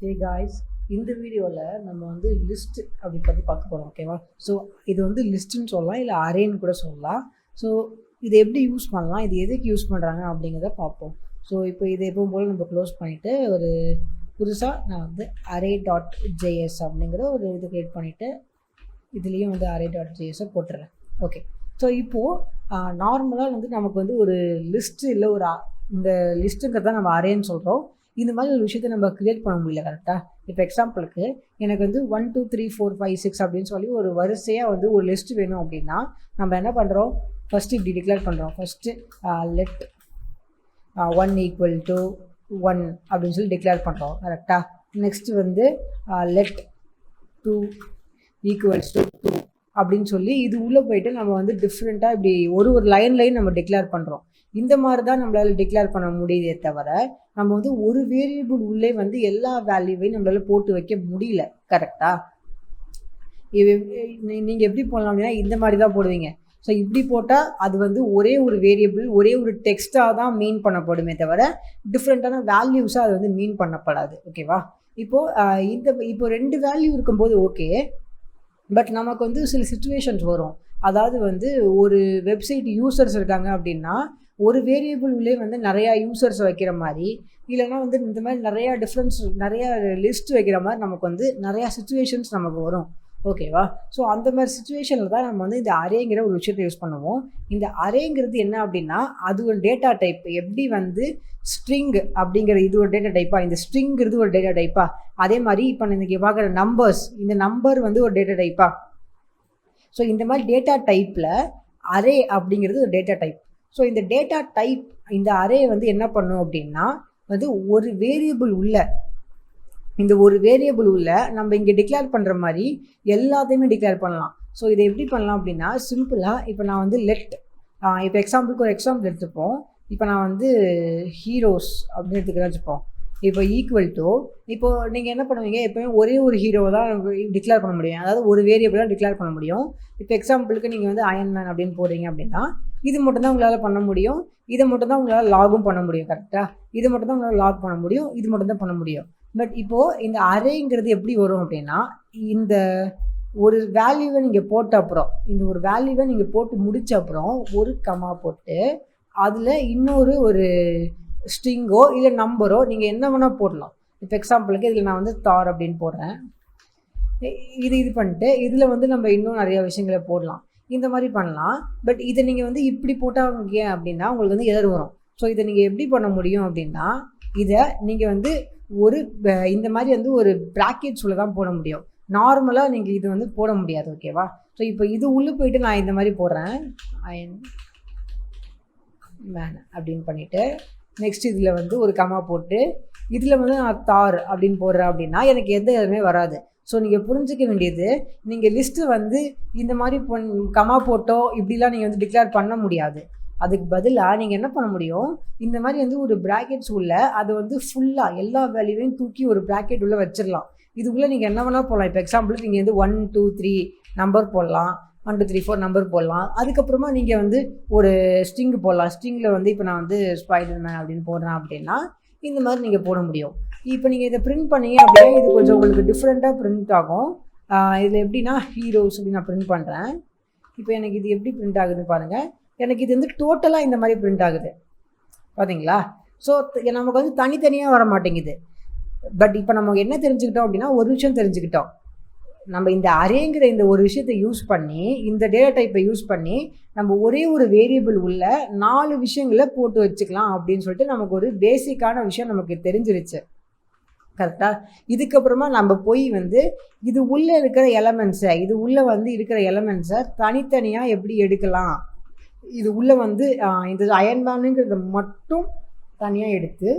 Hey guys, இந்த வீடியோவில் நம்ம வந்து லிஸ்ட் அப்படி பற்றி பார்க்க போகிறோம். ஓகேவா? ஸோ இது வந்து லிஸ்ட்டுன்னு சொல்லலாம், இல்லை அரேன்னு கூட சொல்லலாம். ஸோ இதை எப்படி யூஸ் பண்ணலாம், இது எதுக்கு யூஸ் பண்ணுறாங்க அப்படிங்கிறத பார்ப்போம். ஸோ இப்போ இதை எப்பவும் போல் நம்ம க்ளோஸ் பண்ணிவிட்டு ஒரு புதுசாக நான் வந்து array.js அப்படிங்கிற ஒரு இது க்ரியேட் பண்ணிவிட்டு இதுலேயும் வந்து array.jsஐ போட்டுறேன். ஓகே, ஸோ இப்போது நார்மலாக வந்து நமக்கு வந்து ஒரு லிஸ்ட்டு இல்லை ஒரு இந்த லிஸ்ட்டுங்கிறத நம்ம அரேன்னு சொல்கிறோம். இந்த மாதிரி ஒரு விஷயத்தை நம்ம க்ரியேட் பண்ண முடியல கரெக்டாக. இப்போ எக்ஸாம்பிளுக்கு எனக்கு வந்து 1 2 3 4 5 6 அப்படின்னு சொல்லி ஒரு வரிசையாக வந்து ஒரு லிஸ்ட் வேணும் அப்படின்னா நம்ம என்ன பண்ணுறோம், ஃபஸ்ட்டு இப்படி டிக்ளேர் பண்ணுறோம். ஃபஸ்ட்டு லெட் 1 ஈக்குவல் டு 1 அப்படின்னு சொல்லி டிக்ளேர் பண்ணுறோம் கரெக்டாக. நெக்ஸ்ட்டு வந்து லெட் 2 ஈக்குவல்ஸ் டு 2 அப்படின்னு சொல்லி இது உள்ளே போயிட்டு நம்ம வந்து டிஃப்ரெண்ட்டாக இப்படி ஒரு லைன் நம்ம டிக்ளேர் பண்ணுறோம். இந்த மாதிரி தான் நம்மளால் டிக்ளேர் பண்ண முடியுதே தவிர நம்ம வந்து ஒரு வேரியபிள் உள்ளே வந்து எல்லா வேல்யூவையும் நம்மளால் போட்டு வைக்க முடியல கரெக்டாக. நீங்கள் எப்படி போடலாம் அப்படின்னா இந்த மாதிரி தான் போடுவீங்க. ஸோ இப்படி போட்டால் அது வந்து ஒரே ஒரு வேரியபிள் ஒரே ஒரு டெக்ஸ்ட்டாக தான் மீன் பண்ணப்படுமே தவிர டிஃப்ரெண்ட்டான வேல்யூஸாக அது வந்து மீன் பண்ணப்படாது. ஓகேவா? இப்போது இப்போ 2 வேல்யூ இருக்கும்போது ஓகே, பட் நமக்கு வந்து சில சிச்சுவேஷன்ஸ் வரும். அதாவது வந்து ஒரு வெப்சைட் யூசர்ஸ் இருக்காங்க அப்படின்னா ஒரு வேரியபிள் உள்ளே வந்து நிறையா யூசர்ஸ் வைக்கிற மாதிரி, இல்லைனா வந்து இந்த மாதிரி நிறையா லிஸ்ட் வைக்கிற மாதிரி நமக்கு வந்து நிறையா சிச்சுவேஷன்ஸ் நமக்கு வரும். ஓகேவா? ஸோ அந்த மாதிரி சுச்சுவேஷனில் தான் நம்ம வந்து இந்த அரேங்கிற ஒரு விஷயத்தை யூஸ் பண்ணுவோம். இந்த அரேங்கிறது என்ன அப்படின்னா அது ஒரு டேட்டா டைப். எப்படி வந்து ஸ்ட்ரிங் அப்படிங்கிற இது ஒரு டேட்டா டைப்பா, இந்த ஸ்ட்ரிங்கிறது ஒரு டேட்டா டைப்பா, அதே மாதிரி இப்போ இன்றைக்கி பார்க்குற நம்பர்ஸ், இந்த நம்பர் வந்து ஒரு டேட்டா டைப்பா. ஸோ இந்த மாதிரி டேட்டா டைப்பில் அரே அப்படிங்கிறது ஒரு டேட்டா டைப். ஸோ இந்த டேட்டா டைப் இந்த அரே வந்து என்ன பண்ணும் அப்படின்னா வந்து ஒரு வேரியபிள் உள்ள நம்ம இங்கே டிக்ளேர் பண்ணுற மாதிரி எல்லாத்தையுமே டிக்ளேர் பண்ணலாம். ஸோ இதை எப்படி பண்ணலாம் அப்படின்னா சிம்பிளாக இப்போ நான் வந்து இப்போ எக்ஸாம்பிளுக்கு ஒரு எக்ஸாம்பிள் எடுத்துப்போம். இப்போ நான் வந்து ஹீரோஸ் அப்படின்னு எடுத்துக்கிறேன் வச்சுப்போம். இப்போ ஈக்குவல் டு இப்போது நீங்கள் என்ன பண்ணுவீங்க, எப்போயுமே ஒரே ஒரு ஹீரோவை தான் டிக்ளேர் பண்ண முடியும், அதாவது ஒரு வேரியபிளாக டிக்ளேர் பண்ண முடியும். இப்போ எக்ஸாம்பிளுக்கு நீங்கள் வந்து அயன்மேன் அப்படின்னு போடுறீங்க அப்படின்னா இது மட்டும் தான் உங்களால் பண்ண முடியும், இதை மட்டும் தான் உங்களால் லாகும் பண்ண முடியும் கரெக்டாக. இது மட்டும் தான் உங்களால் லாக் பண்ண முடியும், இது மட்டும் தான் பண்ண முடியும். பட் இப்போது இந்த அரேங்கிறது எப்படி வரும் அப்படின்னா இந்த ஒரு வேல்யூவை நீங்கள் போட்ட அப்புறம் போட்டு முடித்த அப்புறம் ஒரு கமா போட்டு அதில் இன்னொரு ஒரு ஸ்ட்ரிங்கோ இல்லை நம்பரோ நீங்கள் என்ன வேணால் போடலாம். இப்போ எக்ஸாம்பிளுக்கு இதில் நான் வந்து தார் அப்படின்னு போடுறேன். இது பண்ணிட்டு இதில் வந்து நம்ம இன்னும் நிறையா விஷயங்களை போடலாம், இந்த மாதிரி பண்ணலாம். பட் இதை நீங்கள் வந்து இப்படி போட்டாங்க அப்படின்னா உங்களுக்கு வந்து எரர் வரும். ஸோ இதை நீங்கள் எப்படி பண்ண முடியும் அப்படின்னா இதை நீங்கள் வந்து இந்த மாதிரி வந்து ஒரு ப்ராக்கெட்ஸில் தான் போட முடியும். நார்மலாக நீங்கள் இது வந்து போட முடியாது. ஓகேவா? ஸோ இப்போ இது உள்ளே போயிட்டு நான் இந்த மாதிரி போடுறேன் அயன் மேன் அப்படின்னு பண்ணிவிட்டு நெக்ஸ்ட் இதில் வந்து ஒரு கமா போட்டு இதில் வந்து நான் தார் அப்படின்னு போடுறேன் அப்படின்னா எனக்கு எந்த எதுவுமே வராது. ஸோ நீங்கள் புரிஞ்சிக்க வேண்டியது, நீங்கள் லிஸ்ட்டு வந்து இந்த மாதிரி கமா போட்டோ இப்படிலாம் நீங்கள் வந்து டிக்ளேர் பண்ண முடியாது. அதுக்கு பதிலாக நீங்கள் என்ன பண்ண முடியும், இந்த மாதிரி வந்து ஒரு ப்ராக்கெட்ஸ் உள்ள அதை வந்து ஃபுல்லாக எல்லா வேல்யூவையும் தூக்கி ஒரு ப்ராக்கெட் உள்ளே வச்சிடலாம். இதுக்குள்ளே நீங்கள் என்ன வேணால் போடலாம். இப்போ எக்ஸாம்பிளுக்கு நீங்கள் வந்து 1 2 3 நம்பர் போடலாம், 1 2 3 4 நம்பர் போடலாம். அதுக்கப்புறமா நீங்கள் வந்து ஒரு ஸ்ட்ரிங் போடலாம். ஸ்ட்ரிங்கில் வந்து இப்போ நான் வந்து ஸ்பைடர்மேன் அப்படின்னு போடுறேன் அப்படின்னா இந்த மாதிரி நீங்கள் போட முடியும். இப்போ நீங்கள் இதை பிரிண்ட் பண்ணீங்க அப்படின்னா இது கொஞ்சம் உங்களுக்கு டிஃப்ரெண்ட்டாக பிரிண்ட் ஆகும். இதில் எப்படின்னா ஹீரோஸ் அப்படின்னு நான் பிரிண்ட் பண்ணுறேன். இப்போ எனக்கு இது எப்படி பிரிண்ட் ஆகுதுன்னு பாருங்கள். எனக்கு இது வந்து டோட்டலாக இந்த மாதிரி பிரிண்ட் ஆகுது பார்த்தீங்களா. ஸோ நமக்கு வந்து தனித்தனியாக வர மாட்டேங்குது. பட் இப்போ நம்ம என்ன தெரிஞ்சுக்கிட்டோம் அப்படின்னா ஒரு விஷயம் தெரிஞ்சுக்கிட்டோம், நம்ம இந்த அரேங்கிற இந்த ஒரு விஷயத்தை யூஸ் பண்ணி இந்த டேட்டா டைப்பை யூஸ் பண்ணி நம்ம ஒரே ஒரு வேரியபிள் உள்ள 4 விஷயங்களை போட்டு வச்சுக்கலாம் அப்படின்னு சொல்லிட்டு நமக்கு ஒரு பேசிக்கான விஷயம் நமக்கு தெரிஞ்சிருச்சு கரெக்டாக. இதுக்கப்புறமா நம்ம போய் வந்து இது உள்ளே இருக்கிற எலமெண்ட்ஸை தனித்தனியாக எப்படி எடுக்கலாம், இது உள்ளே வந்து இந்த அயன்மேனுங்கிறத மட்டும் தனியாக எடுத்து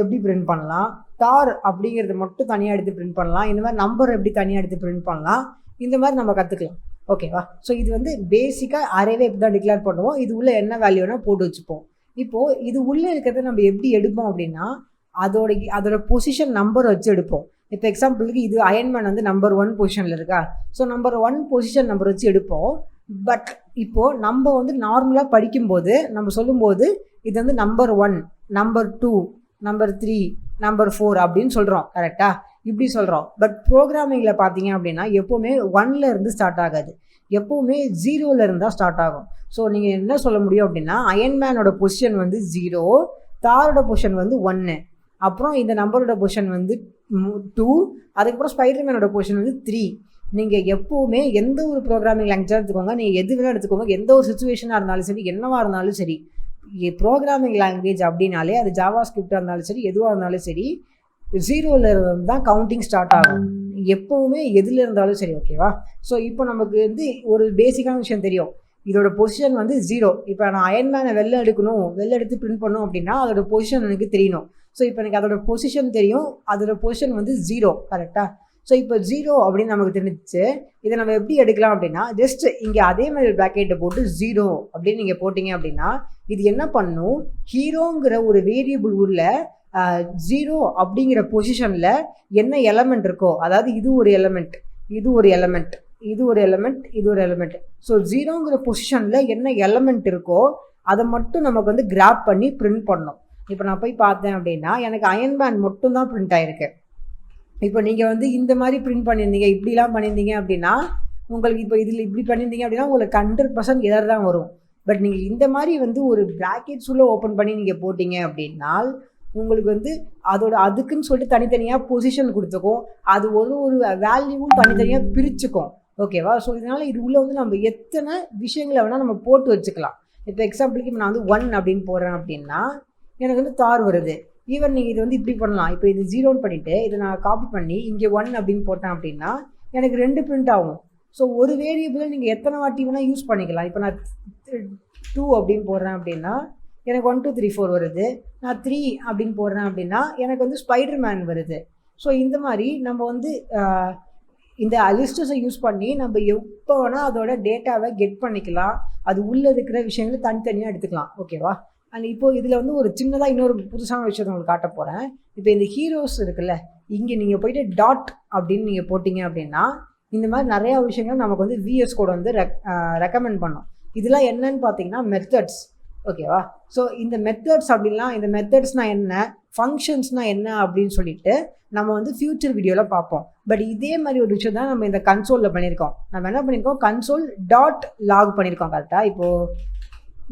எப்படி பிரிண்ட் பண்ணலாம், தார் அப்படிங்கிறத மட்டும் தனியாக எடுத்து பிரிண்ட் பண்ணலாம், இந்த மாதிரி நம்பர் எப்படி தனியாக எடுத்து பிரிண்ட் பண்ணலாம், இந்த மாதிரி நம்ம கற்றுக்கலாம். ஓகேவா? ஸோ இது வந்து பேசிக்காக அரேவே இப்படி தான் டிக்ளேர் பண்ணுவோம். இது உள்ளே என்ன வேல்யூனா போட்டு வச்சுப்போம். இப்போது இது உள்ளே இருக்கிறத நம்ம எப்படி எடுப்போம் அப்படின்னா அதோட பொசிஷன் நம்பர் வச்சு எடுப்போம். இப்போ எக்ஸாம்பிளுக்கு இது அயன்மேன் வந்து நம்பர் 1 பொசிஷனில் இருக்கா. ஸோ நம்பர் 1 பொசிஷன் நம்பர் வச்சு எடுப்போம். பட் இப்போது நம்ம வந்து நார்மலாக படிக்கும்போது நம்ம சொல்லும்போது இது வந்து நம்பர் 1 நம்பர் 2 நம்பர் 3 நம்பர் 4 அப்படின்னு சொல்கிறோம். கரெக்டாக இப்படி சொல்கிறோம். பட் ப்ரோக்ராமிங்கில் பார்த்தீங்க அப்படின்னா எப்போவுமே 1ல் இருந்து ஸ்டார்ட் ஆகாது, எப்போவுமே 0ல் இருந்தால் ஸ்டார்ட் ஆகும். ஸோ நீங்கள் என்ன சொல்ல முடியும் அப்படின்னா அயன்மேனோட பொசிஷன் வந்து 0, தாரோட பொசிஷன் வந்து 1, அப்புறம் இந்த நம்பரோட பொசிஷன் வந்து 2, அதுக்கப்புறம் ஸ்பைடர்மேனோட பொசிஷன் வந்து 3. நீங்கள் எப்போவுமே எந்த ஒரு ப்ரோக்ராமிங் லாங்குவேஜாக எடுத்துக்கோங்க, நீங்கள் எது வேணால் எடுத்துக்கோங்க, எந்த ஒரு சுச்சுவேஷனாக இருந்தாலும் சரி, என்னவாக இருந்தாலும் சரி, ப்ரோக்ராமிங் லாங்குவேஜ் அப்படின்னாலே அது ஜாவா ஸ்கிரிப்டாக இருந்தாலும் சரி, எதுவாக இருந்தாலும் சரி, 0ல் இருந்து தான் கவுண்டிங் ஸ்டார்ட் ஆகும் எப்போவுமே, எதில் இருந்தாலும் சரி. ஓகேவா? ஸோ இப்போ நமக்கு வந்து ஒரு பேசிக்கான விஷயம் தெரியும், இதோட பொசிஷன் வந்து 0. இப்போ நான் அயன்மேனை வெளில எடுத்து பிரிண்ட் பண்ணணும் அப்படின்னா அதோட பொசிஷன் எனக்கு தெரியணும். ஸோ இப்போ எனக்கு அதோட பொசிஷன் தெரியும், அதோட பொசிஷன் வந்து 0. கரெக்டாக? ஸோ இப்போ 0 அப்படின்னு நமக்கு தெரிஞ்சிச்சு. இதை நம்ம எப்படி எடுக்கலாம் அப்படின்னா ஜஸ்ட் இங்கே அதே மாதிரி ப்ராக்கெட்டை போட்டு 0 அப்படின்னு நீங்கள் போட்டிங்க அப்படின்னா இது என்ன பண்ணும், ஹீரோங்கிற ஒரு வேரியபிள் உள்ள 0 அப்படிங்கிற பொசிஷனில் என்ன எலமெண்ட் இருக்கோ, அதாவது இது ஒரு எலமெண்ட், இது ஒரு எலமெண்ட், இது ஒரு எலமெண்ட், இது ஒரு எலமெண்ட். ஸோ 0ங்கிற பொசிஷனில் என்ன எலமெண்ட் இருக்கோ அதை மட்டும் நமக்கு வந்து கிராப் பண்ணி பிரிண்ட் பண்ணணும். இப்போ நான் போய் பார்த்தேன் அப்படின்னா எனக்கு அயன்மேன் மட்டும் தான் பிரிண்ட் ஆகிருக்கு. இப்போ நீங்கள் வந்து இந்த மாதிரி பிரிண்ட் பண்ணியிருந்தீங்க, இப்படிலாம் பண்ணியிருந்தீங்க அப்படின்னா உங்களுக்கு இப்போ இதில் இப்படி பண்ணியிருந்தீங்க அப்படின்னா உங்களுக்கு 100% எரர் தான் வரும். பட் நீங்கள் இந்த மாதிரி வந்து ஒரு ப்ராக்கெட்ஸ் உள்ள ஓப்பன் பண்ணி நீங்கள் போட்டிங்க அப்படின்னா உங்களுக்கு வந்து அதுக்குன்னு சொல்லிட்டு தனித்தனியாக பொசிஷன் கொடுத்துக்கும், அது ஒரு வேல்யூவும் தனித்தனியாக பிரிச்சுக்கும். ஓகேவா? ஸோ இதனால் இது உள்ளே வந்து நம்ம எத்தனை விஷயங்களை வேணால் நம்ம போட்டு வச்சுக்கலாம். இப்போ எக்ஸாம்பிளுக்கு இப்போ நான் வந்து 1 அப்படின்னு போடுறேன் அப்படின்னா எனக்கு வந்து தார் வருது. ஈவன் நீங்கள் இது வந்து இப்படி பண்ணலாம். இப்போ இது 0ன்னு பண்ணிவிட்டு இதை நான் காப்பி பண்ணி இங்கே 1 அப்படின்னு போட்டேன் அப்படின்னா எனக்கு 2 பிரிண்ட் ஆகும். ஸோ ஒரு வேரியபிளை நீங்கள் எத்தனை வாட்டி வேணால் யூஸ் பண்ணிக்கலாம். இப்போ நான் 2 அப்படின்னு போடுறேன் அப்படின்னா எனக்கு 1 2 3 4 வருது. நான் 3 அப்படின்னு போடுறேன் அப்படின்னா எனக்கு வந்து ஸ்பைடர்மேன் வருது. ஸோ இந்த மாதிரி நம்ம வந்து இந்த லிஸ்டஸை யூஸ் பண்ணி நம்ம எப்போ வேணால் அதோட டேட்டாவை கெட் பண்ணிக்கலாம். அது உள்ளே இருக்கிற விஷயங்களை தனித்தனியாக எடுத்துக்கலாம். ஓகேவா? அண்ட் இப்போது இதில் வந்து ஒரு சின்னதாக இன்னொரு புதுசான விஷயத்தை உங்களுக்கு காட்ட போகிறேன். இப்போ இந்த ஹீரோஸ் இருக்குல்ல, இங்கே நீங்கள் போய்ட்டு டாட் அப்படின்னு நீங்கள் போட்டிங்க அப்படின்னா இந்த மாதிரி நிறையா விஷயங்கள் நமக்கு வந்து விஎஸ் கோட் வந்து ரெக்கமெண்ட் பண்ணோம். இதெல்லாம் என்னன்னு பார்த்தீங்கன்னா மெத்தட்ஸ். ஓகேவா? ஸோ இந்த மெத்தட்ஸ் அப்படின்லாம், இந்த மெத்தட்ஸ்னால் என்ன, ஃபங்க்ஷன்ஸ்னால் என்ன அப்படின்னு சொல்லிட்டு நம்ம வந்து ஃபியூச்சர் வீடியோவில் பார்ப்போம். பட் இதே மாதிரி ஒரு விஷயம் தான் நம்ம இந்த கன்சோலில் பண்ணியிருக்கோம். நம்ம என்ன பண்ணியிருக்கோம், கன்சோல் டாட் லாக் பண்ணியிருக்கோம். கரெக்டாக? இப்போது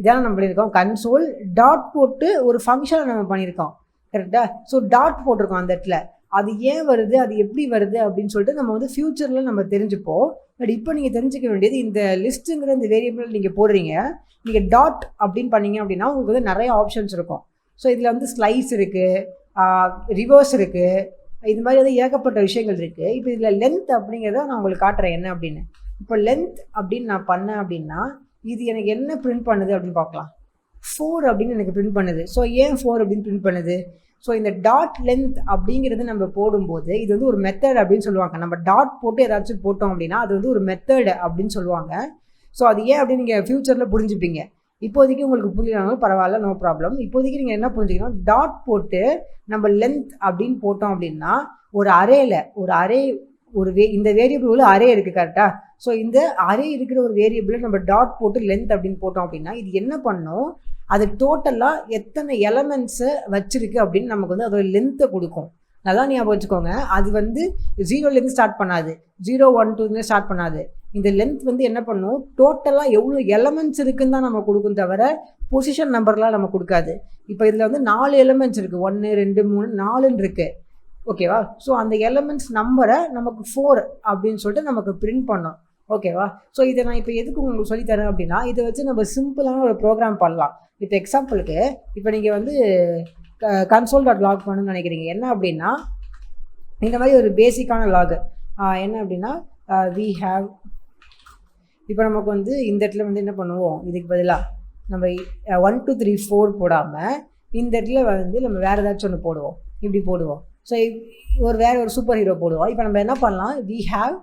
இதான் நம்ம பண்ணியிருக்கோம், கன்சோல் டாட் போட்டு ஒரு ஃபங்க்ஷனை நம்ம பண்ணியிருக்கோம். கரெக்டாக? ஸோ டாட் போட்டிருக்கோம் அந்த இடத்துல. அது ஏன் வருது, அது எப்படி வருது அப்படின்னு சொல்லிட்டு நம்ம வந்து ஃப்யூச்சரில் நம்ம தெரிஞ்சுப்போம். பட் இப்போ நீங்கள் தெரிஞ்சுக்க வேண்டியது, இந்த லிஸ்ட்டுங்கிற இந்த வேரியபிள் நீங்கள் போடுறீங்க, நீங்கள் டாட் அப்படின்னு பண்ணீங்க அப்படின்னா உங்களுக்கு வந்து நிறைய ஆப்ஷன்ஸ் இருக்கும். ஸோ இதில் வந்து ஸ்லைஸ் இருக்குது, ரிவர்ஸ் இருக்குது, இது மாதிரி வந்து ஏகப்பட்ட விஷயங்கள் இருக்குது. இப்போ இதில் லென்த் அப்படிங்கிறத நான் உங்களுக்கு காட்டுறேன் என்ன அப்படின்னு. இப்போ லென்த் அப்படின்னு நான் பண்ணேன் அப்படின்னா இது எனக்கு என்ன பிரிண்ட் பண்ணுது அப்படின்னு பார்க்கலாம். 4 அப்படின்னு எனக்கு பிரிண்ட் பண்ணுது. ஸோ ஏன் 4 அப்படின்னு பிரிண்ட் பண்ணுது? ஸோ இந்த டாட் லென்த் அப்படிங்கிறது நம்ம போடும்போது இது வந்து ஒரு மெத்தட் அப்படின்னு சொல்லுவாங்க. நம்ம டாட் போட்டு ஏதாச்சும் போட்டோம் அப்படின்னா அது வந்து ஒரு மெத்தட் அப்படின்னு சொல்லுவாங்க. ஸோ அது ஏன் அப்படின்னு நீங்கள் ஃப்யூச்சரில் புரிஞ்சுப்பீங்க. இப்போதைக்கு உங்களுக்கு புரியலனாலும் பரவாயில்ல, நோ ப்ராப்ளம். இப்போதைக்கு நீங்கள் என்ன புரிஞ்சுக்கணும், டாட் போட்டு நம்ம லென்த் அப்படின்னு போட்டோம் அப்படின்னா ஒரு அரேல இந்த வேரியபிள் உள்ள அரே இருக்குது. கரெக்டாக? ஸோ இந்த அரே இருக்கிற ஒரு வேரியபிளை நம்ம டாட் போட்டு லென்த் அப்படின்னு போட்டோம் அப்படின்னா இது என்ன பண்ணும், அது டோட்டலாக எத்தனை எலமெண்ட்ஸை வச்சிருக்கு அப்படின்னு நமக்கு வந்து அதோட லென்த்தை கொடுக்கும். நல்லா ஞாபகம் வச்சுக்கோங்க, அது வந்து 0லேருந்து ஸ்டார்ட் பண்ணாது, 0 1 2 ஸ்டார்ட் பண்ணாது. இந்த லென்த் வந்து என்ன பண்ணும், டோட்டலாக எவ்வளோ எலமெண்ட்ஸ் இருக்குன்னு தான் நம்ம கொடுக்கும், தவிர பொசிஷன் நம்பர்லாம் நம்ம கொடுக்காது. இப்போ இதில் வந்து 4 எலமெண்ட்ஸ் இருக்குது, 1 2 3 4ன்னு இருக்குது. ஓகேவா? ஸோ அந்த எலமெண்ட்ஸ் நம்பரை நமக்கு 4 அப்படின்னு சொல்லிட்டு நமக்கு பிரிண்ட் பண்ணோம். ஓகேவா? ஸோ இதை நான் இப்போ எதுக்கு உங்களுக்கு சொல்லித்தரேன் அப்படின்னா இதை வச்சு நம்ம சிம்பிளான ஒரு ப்ரோக்ராம் பண்ணலாம். இப்போ எக்ஸாம்பிளுக்கு இப்போ நீங்கள் வந்து கன்சோல் டாட் லாக் பண்ணணும்னு நினைக்கிறீங்க. என்ன அப்படின்னா இந்த மாதிரி ஒரு பேசிக்கான லாக் என்ன அப்படின்னா வி ஹாவ், இப்போ நமக்கு வந்து இந்த இடத்துல வந்து என்ன பண்ணுவோம், இதுக்கு பதிலாக நம்ம 1 2 3 4 போடாமல் இந்த இடத்துல வந்து நம்ம வேறு ஏதாச்சும் ஒன்று போடுவோம், இப்படி போடுவோம். ஸோ வேறு ஒரு சூப்பர் ஹீரோ போடுவோம். இப்போ நம்ம என்ன பண்ணலாம், வி ஹாவ்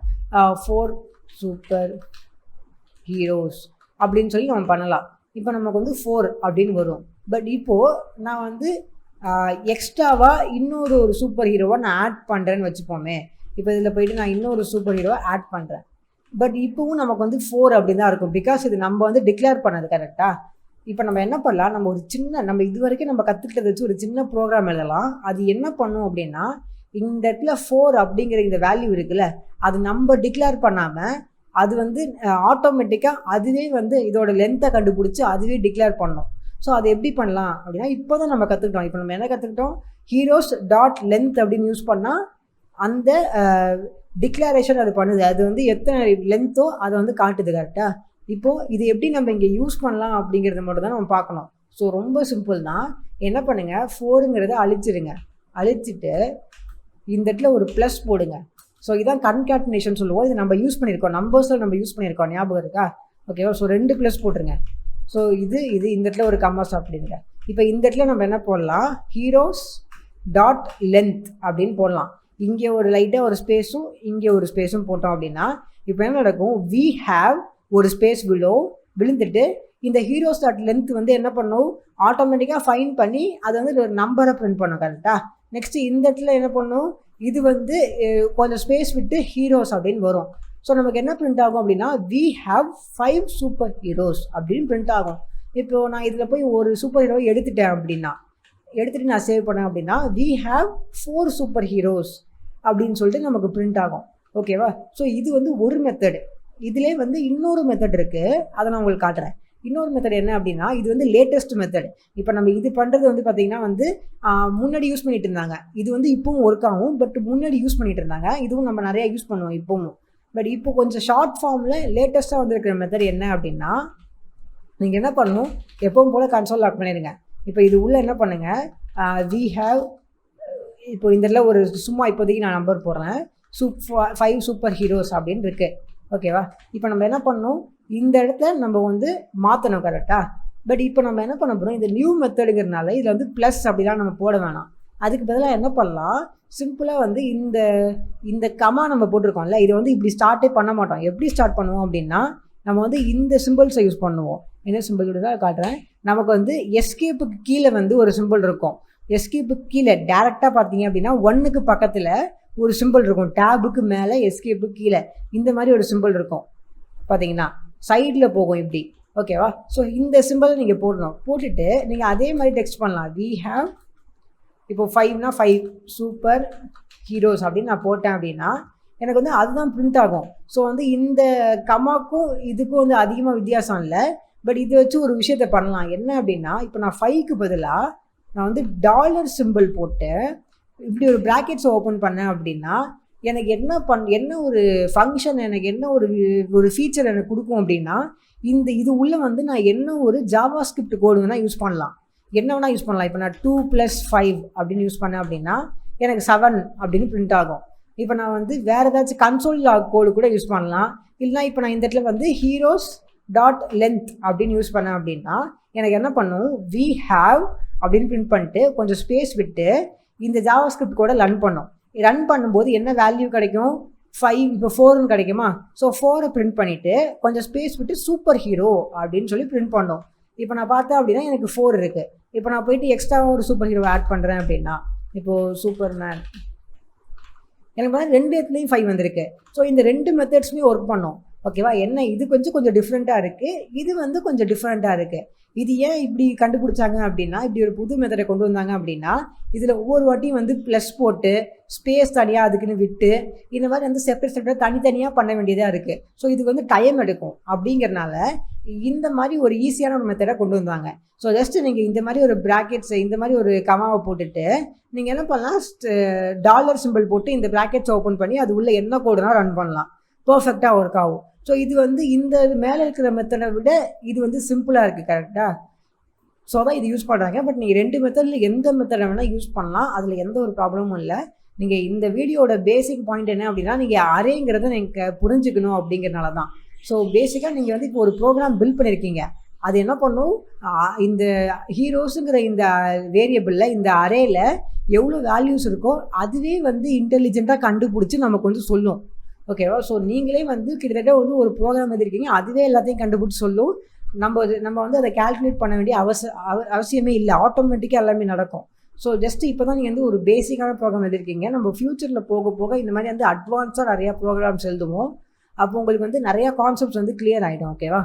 4 சூப்பர் ஹீரோஸ் அப்படின்னு சொல்லி நம்ம பண்ணலாம். இப்போ நமக்கு வந்து 4 அப்படின்னு வரும். பட் இப்போது நான் வந்து எக்ஸ்ட்ராவாக இன்னொரு சூப்பர் ஹீரோவை நான் ஆட் பண்ணுறேன்னு வச்சுப்போமே. இப்போ இதில் போய்ட்டு நான் இன்னொரு சூப்பர் ஹீரோவை ஆட் பண்ணுறேன். பட் இப்போவும் நமக்கு வந்து 4 அப்படின்னு தான் இருக்கும். பிகாஸ் இது நம்ம வந்து டிக்ளேர் பண்ணது. கரெக்டாக? இப்போ நம்ம என்ன பண்ணலாம், நம்ம ஒரு சின்ன நம்ம இது வரைக்கும் நம்ம கற்றுக்கிட்டதை வச்சு ஒரு சின்ன ப்ரோக்ராம் எழுதலாம். அது என்ன பண்ணும் அப்படின்னா, இந்த இடத்துல 4 அப்படிங்கிற இந்த வேல்யூ இருக்குல்ல, அது நம்ம டிக்ளேர் பண்ணாமல் அது வந்து ஆட்டோமேட்டிக்காக அதுவே வந்து இதோட லென்த்தை கண்டுபிடிச்சி அதுவே டிக்ளேர் பண்ணணும். ஸோ அது எப்படி பண்ணலாம் அப்படின்னா, இப்போ தான் நம்ம கற்றுக்கிட்டோம். இப்போ நம்ம என்ன கற்றுக்கிட்டோம், ஹீரோஸ் டாட் லென்த் அப்படின்னு யூஸ் பண்ணால் அந்த டிக்ளரேஷன் அது பண்ணுது. அது வந்து எத்தனை லென்த்தோ அதை வந்து காட்டுது கரெக்டாக. இப்போது இது எப்படி நம்ம இங்கே யூஸ் பண்ணலாம் அப்படிங்கிறத மட்டும் தான் நம்ம பார்க்கணும். ஸோ ரொம்ப சிம்பிள் தான். என்ன பண்ணுங்கள், 4ங்கிறத அழிச்சிடுங்க. அழிச்சிட்டு இந்த இடத்துல ஒரு ப்ளஸ் போடுங்க. ஸோ இதான் கன்கேட்டினேஷன் சொல்லுவோம். இது நம்ம யூஸ் பண்ணியிருக்கோம், நம்பர்ஸில் நம்ம யூஸ் பண்ணியிருக்கோம், ஞாபகம் இருக்கா? ஓகேவா? ஸோ 2 ப்ளஸ் போட்டுருங்க. ஸோ இது இந்த இடத்துல ஒரு கம்மா சாப்பிடுங்க. இப்போ இந்த இடத்துல நம்ம என்ன போடலாம், ஹீரோஸ் டாட் லென்த் அப்படின்னு போடலாம். இங்கே ஒரு லைட்டாக ஒரு ஸ்பேஸும் இங்கே ஒரு ஸ்பேஸும் போட்டோம் அப்படின்னா இப்போ என்ன நடக்கும், வி ஹாவ் ஒரு ஸ்பேஸ் விழுந்துட்டு இந்த ஹீரோஸ் டாட் லென்த் வந்து என்ன பண்ணும், ஆட்டோமேட்டிக்காக ஃபைன் பண்ணி அதை வந்து ஒரு நம்பரை பிரிண்ட் பண்ணும் கரெக்டாக. நெக்ஸ்ட்டு இந்த இடத்துல என்ன பண்ணும், இது வந்து கொஞ்சம் ஸ்பேஸ் விட்டு ஹீரோஸ் அப்படின்னு வரும். ஸோ நமக்கு என்ன பிரிண்ட் ஆகும் அப்படின்னா, வி ஹாவ் 5 சூப்பர் ஹீரோஸ் அப்படின்னு பிரிண்ட் ஆகும். இப்போது நான் இதில் போய் ஒரு சூப்பர் ஹீரோவை எடுத்துகிட்டு நான் சேவ் பண்ணேன் அப்படின்னா வி ஹாவ் 4 சூப்பர் ஹீரோஸ் அப்படின்னு சொல்லிட்டு நமக்கு பிரிண்ட் ஆகும். ஓகேவா? ஸோ இது வந்து ஒரு மெத்தடு. இதிலே வந்து இன்னொரு மெத்தட் இருக்குது, அதை நான் உங்களுக்கு காட்டுறேன். இன்னொரு மெத்தட் என்ன அப்படின்னா, இது வந்து லேட்டஸ்ட் மெத்தட். இப்போ நம்ம இது பண்ணுறது வந்து பார்த்திங்கன்னா வந்து முன்னாடி யூஸ் பண்ணிட்டு இருந்தாங்க. இது வந்து இப்போவும் ஒர்க் ஆகும், பட் முன்னாடி யூஸ் பண்ணிட்டு இருந்தாங்க. இதுவும் நம்ம நிறையா யூஸ் பண்ணுவோம் இப்போவும். பட் இப்போ கொஞ்சம் ஷார்ட் ஃபார்மில் லேட்டஸ்ட்டாக வந்துருக்கிற மெத்தட் என்ன அப்படின்னா, நீங்கள் என்ன பண்ணணும், எப்பவும் போல் கன்சோல் லாக் பண்ணிடுங்க. இப்போ இது உள்ளே என்ன பண்ணுங்கள், வி ஹாவ் இப்போ இந்த இடத்துல ஒரு சும்மா இப்போதைக்கு நான் நம்பர் போடுறேன், 5 சூப்பர் ஹீரோஸ் அப்படின்னு இருக்குது. ஓகேவா? இப்போ நம்ம என்ன பண்ணணும், இந்த இடத்துல நம்ம வந்து மாற்றணும் கரெக்டாக. பட் இப்போ நம்ம என்ன பண்ண போகிறோம், இந்த நியூ மெத்தடுங்கிறதுனால இதில் வந்து ப்ளஸ் அப்படிலாம் நம்ம போட வேணாம். அதுக்கு பதிலாக என்ன பண்ணலாம், சிம்பிளாக வந்து இந்த கமா நம்ம போட்டிருக்கோம்ல, இதை வந்து இப்படி ஸ்டார்ட்டே பண்ண மாட்டோம். எப்படி ஸ்டார்ட் பண்ணுவோம் அப்படின்னா, நம்ம வந்து இந்த சிம்பிள்ஸை யூஸ் பண்ணுவோம். என்ன சிம்பிள் தான் காட்டுறேன். நமக்கு வந்து எஸ்கேப்புக்கு கீழே வந்து ஒரு சிம்பிள் இருக்கும். எஸ்கேப்புக்கு கீழே டேரெக்டாக பார்த்தீங்க அப்படின்னா 1க்கு பக்கத்தில் ஒரு சிம்பிள் இருக்கும், டேபுக்கு மேலே எஸ்கேப்புக்கு கீழே இந்த மாதிரி ஒரு சிம்பிள் இருக்கும். பார்த்தீங்கன்னா சைடில் போகும் இப்படி. ஓகேவா? ஸோ இந்த சிம்பிளை நீங்கள் போடணும். போட்டுட்டு நீங்கள் அதே மாதிரி டெக்ஸ்ட் பண்ணலாம். வி ஹாவ் இப்போ 5னா 5 சூப்பர் ஹீரோஸ் அப்படின்னு நான் போட்டேன் அப்படின்னா எனக்கு வந்து அதுதான் பிரிண்ட் ஆகும். ஸோ வந்து இந்த கமாக்கும் இதுக்கும் வந்து அதிகமாக வித்தியாசம் இல்லை. பட் இது வச்சு ஒரு விஷயத்தை பண்ணலாம். என்ன அப்படின்னா, இப்போ நான் 5க்கு பதிலாக நான் வந்து டாலர் சிம்பிள் போட்டு இப்படி ஒரு ப்ராக்கெட்ஸ் ஓப்பன் பண்ணேன் அப்படின்னா எனக்கு என்ன ஒரு ஃபங்க்ஷன், எனக்கு என்ன ஒரு ஃபீச்சர் எனக்கு கொடுக்கும் அப்படின்னா, இது உள்ளே வந்து நான் என்ன ஒரு ஜாவா ஸ்கிரிப்ட் கோடு வேணால் யூஸ் பண்ணலாம், என்ன வேணால் யூஸ் பண்ணலாம். இப்போ நான் 2 + 5 அப்படின்னு யூஸ் பண்ணேன் அப்படின்னா எனக்கு 7 அப்படின்னு பிரிண்ட் ஆகும். இப்போ நான் வந்து வேறு ஏதாச்சும் கன்சோல் லாக் கோடு கூட யூஸ் பண்ணலாம். இல்லைனா இப்போ நான் இந்த இடத்துல வந்து ஹீரோஸ் டாட் லென்த் அப்படின்னு யூஸ் பண்ணேன் அப்படின்னா எனக்கு என்ன பண்ணும், வி ஹாவ் அப்படின்னு பிரிண்ட் பண்ணிட்டு கொஞ்சம் ஸ்பேஸ் விட்டு இந்த ஜாவா ஸ்கிரிப்ட் கூட ரன் பண்ணும்போது என்ன வேல்யூ கிடைக்கும், 5 இப்போ 4ன்னு கிடைக்குமா. ஸோ 4 பிரிண்ட் பண்ணிவிட்டு கொஞ்சம் ஸ்பேஸ் விட்டு சூப்பர் ஹீரோ அப்படின்னு சொல்லி பிரிண்ட் பண்ணோம். இப்போ நான் பார்த்தேன் அப்படின்னா எனக்கு 4 இருக்குது. இப்போ நான் போயிட்டு எக்ஸ்ட்ராவாக ஒரு சூப்பர் ஹீரோ ஆட் பண்ணுறேன் அப்படின்னா இப்போது சூப்பர் மேன் எனக்கு வந்து 2 இடத்துலையும் 5 வந்திருக்கு. ஸோ இந்த 2 மெத்தட்ஸுமே ஒர்க் பண்ணோம். ஓகேவா? என்ன இது கொஞ்சம் டிஃப்ரெண்ட்டாக இருக்குது, இது வந்து கொஞ்சம் டிஃப்ரெண்ட்டாக இருக்குது. இது ஏன் இப்படி கண்டுபிடிச்சாங்க அப்படின்னா, இப்படி ஒரு புது மெத்தடை கொண்டு வந்தாங்க அப்படின்னா இதில் ஒவ்வொரு வாட்டியும் வந்து ப்ளஸ் போட்டு ஸ்பேஸ் தனியாக அதுக்குன்னு விட்டு இந்த மாதிரி வந்து செப்பரேட் தனித்தனியாக பண்ண வேண்டியதாக இருக்குது. ஸோ இது வந்து டைம் எடுக்கும். அப்படிங்கிறனால இந்த மாதிரி ஒரு ஈஸியான ஒரு மெத்தடை கொண்டு வந்தாங்க. ஸோ ஜஸ்ட்டு நீங்கள் இந்த மாதிரி ஒரு ப்ராக்கெட்ஸை இந்த மாதிரி ஒரு கமாவை போட்டுட்டு நீங்கள் என்ன பண்ணலாம், டாலர் சிம்பிள் போட்டு இந்த ப்ராக்கெட்ஸை ஓப்பன் பண்ணி அது உள்ளே என்ன கோடுனா ரன் பண்ணலாம், பர்ஃபெக்டாக ஒர்க் ஆகும். ஸோ இது வந்து இந்த மேலே இருக்கிற மெத்தடை விட இது வந்து சிம்பிளாக இருக்குது கரெக்டாக. ஸோ தான் இது யூஸ் பண்ணுறாங்க. பட் நீங்கள் 2 மெத்தடில் எந்த மெத்தடை வேணால் யூஸ் பண்ணலாம், அதில் எந்த ஒரு ப்ராப்ளமும் இல்லை. நீங்கள் இந்த வீடியோட பேசிக் பாயிண்ட் என்ன அப்படின்னா, நீங்கள் அரேங்கிறத நீங்கள் புரிஞ்சுக்கணும் அப்படிங்கிறனால தான். ஸோ பேசிக்காக நீங்கள் வந்து இப்போ ஒரு ப்ரோக்ராம் பில்ட் பண்ணியிருக்கீங்க, அது என்ன பண்ணும், இந்த ஹீரோஸுங்கிற இந்த வேரியபிளில் இந்த அரேயில் எவ்வளோ வேல்யூஸ் இருக்கோ அதுவே வந்து இன்டெலிஜென்ட்டாக கண்டுபிடிச்சி நமக்கு வந்து சொல்லும். ஓகேவா? ஸோ நீங்களே வந்து கிட்டத்தட்ட வந்து ஒரு ப்ரோக்ராம் எழுதிருக்கீங்க, அதுவே எல்லாத்தையும் கண்டுபிடிச்சி சொல்லும். நம்ம வந்து அதை கால்குலேட் பண்ண வேண்டிய அவசியமே இல்லை, ஆட்டோமேட்டிக்காக எல்லாமே நடக்கும். ஸோ ஜஸ்ட் இப்போ தான் நீங்கள் வந்து ஒரு பேசிக்கான ப்ரோக்ராம் எழுதிருக்கீங்க. நம்ம ஃப்யூச்சரில் போக போக இந்த மாதிரி வந்து அட்வான்ஸாக நிறையா ப்ரோக்ராம்ஸ் எழுதுவோம். அப்போ உங்களுக்கு வந்து நிறையா கான்செப்ட்ஸ் வந்து கிளியர் ஆகிடும். ஓகேவா?